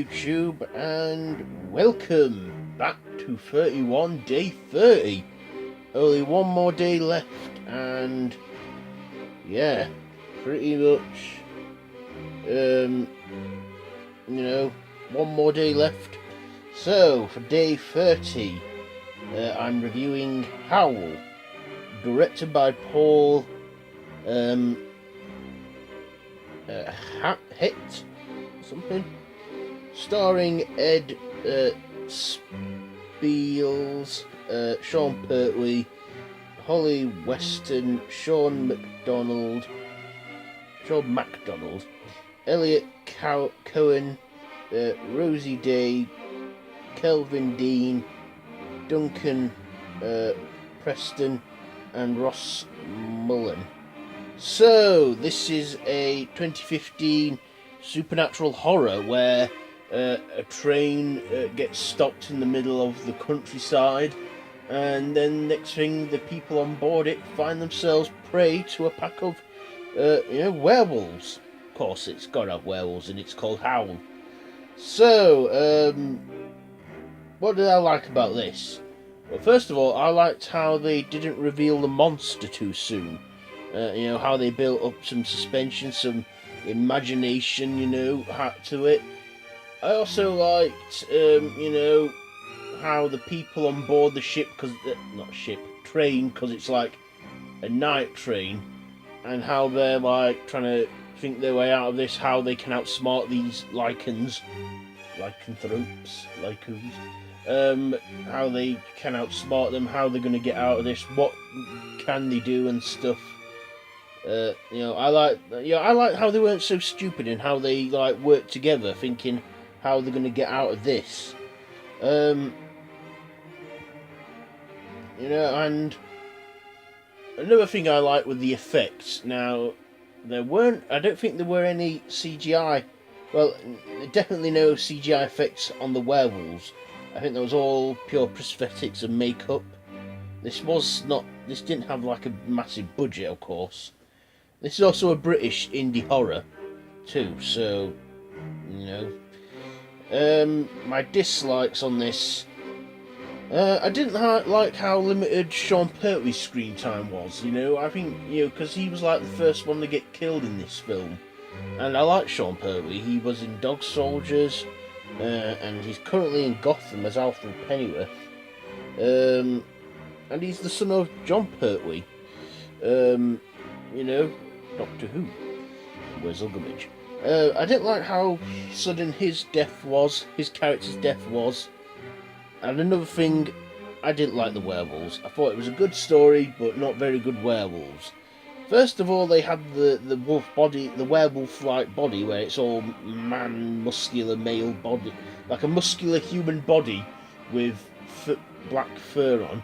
YouTube, and welcome back to 31 day 30. Only one more day left, and yeah, pretty much, one more day left. So for day 30, I'm reviewing Howl, directed by Paul Hit something, starring Ed Spiels, Sean Pertwee, Holly Weston, Sean MacDonald, Elliot Cohen, Rosie Day, Kelvin Dean, Duncan Preston, and Ross Mullen. So this is a 2015 supernatural horror where a train gets stopped in the middle of the countryside, and then next thing the people on board it find themselves prey to a pack of werewolves. Of course it's got to have werewolves, and it's called Howl. So what did I like about this? Well, first of all, I liked how they didn't reveal the monster too soon. How they built up some suspension, some imagination, to it. I also liked, how the people on board the ship, train, because it's like a night train, and how they're like trying to think their way out of this, how they can outsmart these lycans, how they can outsmart them, how they're going to get out of this, what can they do and stuff. I like how they weren't so stupid and how they worked together, thinking how they're going to get out of this. And another thing I like with the effects. Now, I don't think there were any CGI. Well, definitely no CGI effects on the werewolves. I think that was all pure prosthetics and makeup. This didn't have a massive budget, of course. This is also a British indie horror too, so my dislikes on this. I didn't like how limited Sean Pertwee's screen time was. I think because he was the first one to get killed in this film, and I like Sean Pertwee. He was in Dog Soldiers, and he's currently in Gotham as Alfred Pennyworth. And he's the son of John Pertwee. Doctor Who. Where's Ugamage? I didn't like how sudden his character's death was. And another thing, I didn't like the werewolves. I thought it was a good story, but not very good werewolves. First of all, they had the wolf body, the werewolf-like body, where it's all muscular male body, like a muscular human body with black fur on.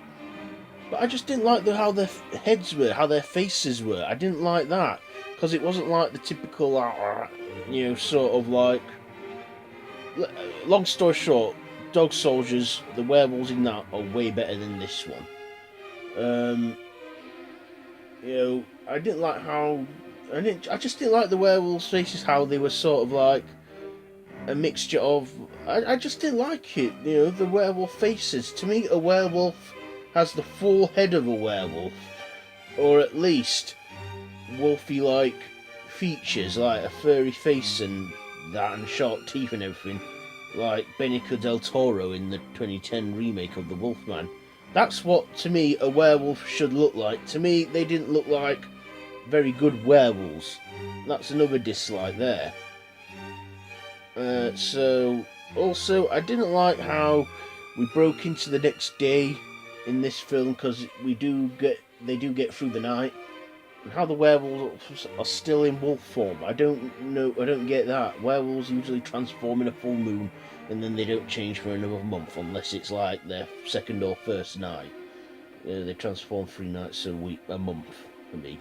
But I just didn't like how their heads were, how their faces were. I didn't like that, because it wasn't like the typical, long story short, Dog Soldiers, the werewolves in that are way better than this one. I just didn't like the werewolves' faces, how they were sort of like a mixture of. I just didn't like it. The werewolf faces. To me, a werewolf has the full head of a werewolf, or at least wolfy-like features, like a furry face and that, and sharp teeth and everything, like Benicio del Toro in the 2010 remake of The Wolfman. That's what, to me, a werewolf should look like. To me, they didn't look like very good werewolves. That's another dislike there. Also, I didn't like how we broke into the next day in this film, because they do get through the night, and how the werewolves are still in wolf form. I don't get that. Werewolves usually transform in a full moon, and then they don't change for another month, unless it's like their second or first night. They transform 3 nights a month for me,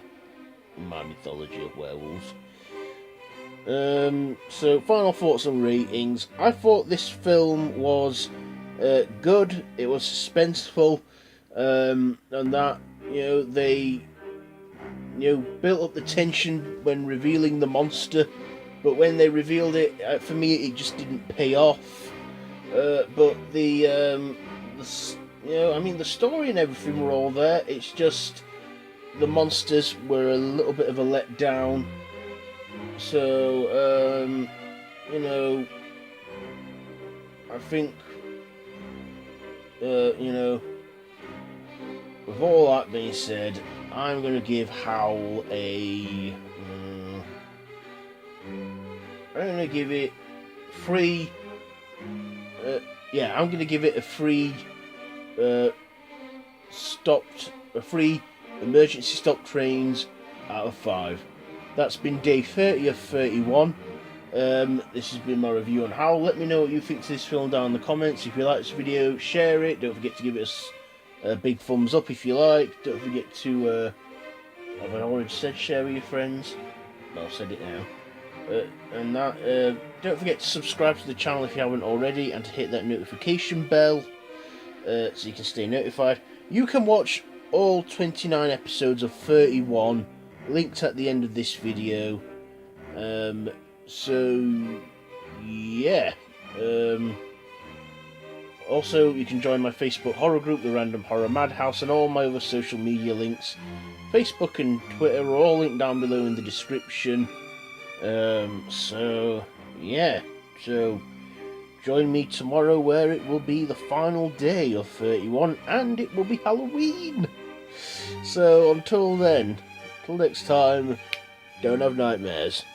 in my mythology of werewolves. So final thoughts on ratings. I thought this film was good. It was suspenseful, and that they built up the tension when revealing the monster but when they revealed it, for me, it just didn't pay off. But the the story and everything were all there. It's just the monsters were a little bit of a letdown. So, I think, with all that being said, I'm going to give Howl a... I'm going to give it 3... I'm going to give it a 3... free emergency stop trains out of 5. That's been day 30 of 31. This has been my review on Howl. Let me know what you think to this film down in the comments. If you like this video, share it. Don't forget to give it a big thumbs up if you like. Don't forget to, have I already said share with your friends? No, I've said it now. Don't forget to subscribe to the channel if you haven't already, and to hit that notification bell so you can stay notified. You can watch all 29 episodes of 31 linked at the end of this video. Also, you can join my Facebook horror group, the Random Horror Madhouse, and all my other social media links, Facebook and Twitter, are all linked down below in the description. So join me tomorrow, where it will be the final day of 31, and it will be Halloween. So until then, till next time, don't have nightmares.